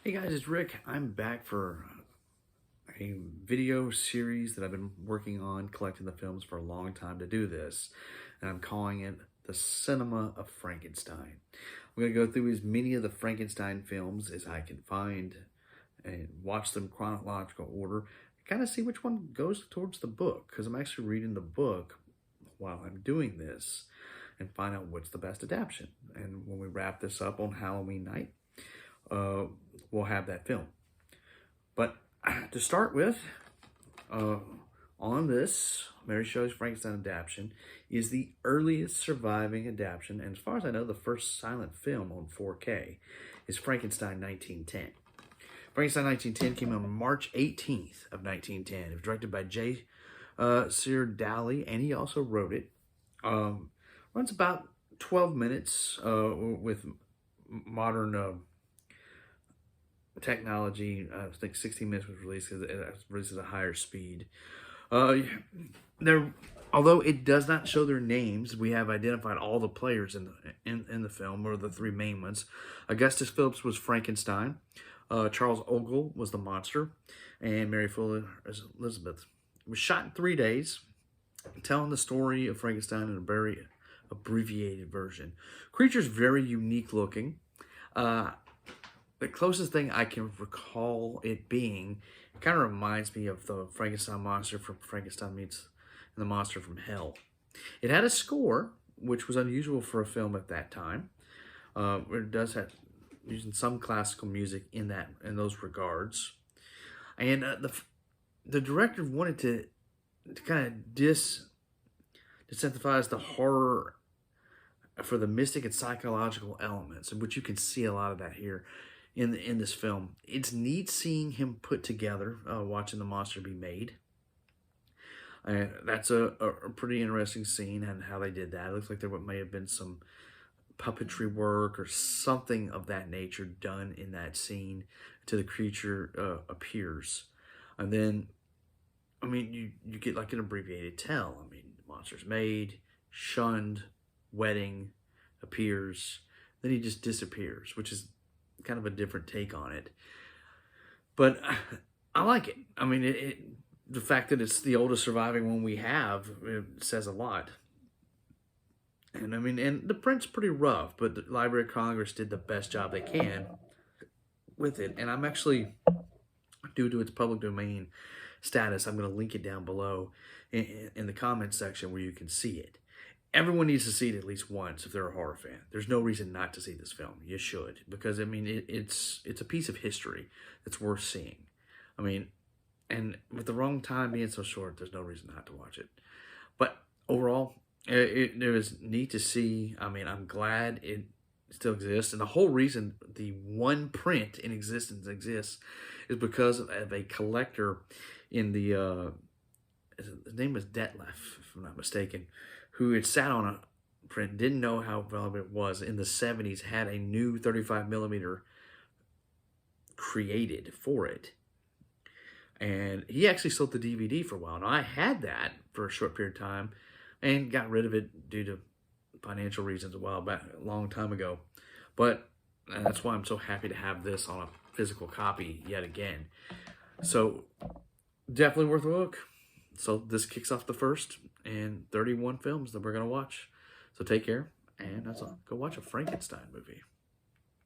Hey guys, it's Rick. I'm back for a video series that I've been working on, collecting the films for a long time to do this. And I'm calling it The Cinema of Frankenstein. I'm going to go through as many of the Frankenstein films as I can find and watch them chronological order. Kind of see which one goes towards the book, because I'm actually reading the book while I'm doing this and find out what's the best adaptation. And when we wrap this up on Halloween night, we'll have that film. But to start with, on this, Mary Shelley's Frankenstein adaptation is the earliest surviving adaptation, and as far as I know, the first silent film on 4K is Frankenstein 1910. Frankenstein 1910 came out on March 18th of 1910. It was directed by J. Sear Dalley, and he also wrote it. Runs about 12 minutes with modern technology. I think 16 minutes was released because it releases a higher speed. Although it does not show their names, we have identified all the players in the film, or the three main ones. Augustus Phillips was Frankenstein. Charles Ogle was the monster, and Mary Fuller as Elizabeth. It was shot in 3 days, telling the story of Frankenstein in a very abbreviated version. Creature's very unique looking. The closest thing I can recall it being, it kind of reminds me of the Frankenstein monster from Frankenstein Meets the Monster from Hell. It had a score, which was unusual for a film at that time. It does have using some classical music in those regards, and the director wanted to kind of desensitize the horror for the mystic and psychological elements, in which you can see a lot of that here in this film. It's neat seeing him put together, watching the monster be made. That's a pretty interesting scene, and how they did that. It looks like there may have been some puppetry work or something of that nature done in that scene till the creature appears. And then, I mean, you get like an abbreviated tell. I mean, the monster's made, shunned, wedding, appears, then he just disappears, which is kind of a different take on it. But I like it. I mean, the fact that it's the oldest surviving one we have, it says a lot. And I mean, and the print's pretty rough, but the Library of Congress did the best job they can with it. And I'm actually, due to its public domain status, I'm going to link it down below in the comments section where you can see it. Everyone needs to see it at least once if they're a horror fan. There's no reason not to see this film. You should, because I mean, it's a piece of history that's worth seeing. I mean, and with the wrong time being so short, there's no reason not to watch it. But overall, it was neat to see. I mean, I'm glad it still exists, and the whole reason the one print in existence exists is because of a collector in the his name was Detlef, if I'm not mistaken, who had sat on a print, didn't know how relevant it was in the 70s, had a new 35 millimeter created for it. And he actually sold the DVD for a while. And I had that for a short period of time and got rid of it due to financial reasons a while back, a long time ago. But that's why I'm so happy to have this on a physical copy yet again. So definitely worth a look. So this kicks off the first and 31 films that we're going to watch. So take care, and that's all. Go watch a Frankenstein movie.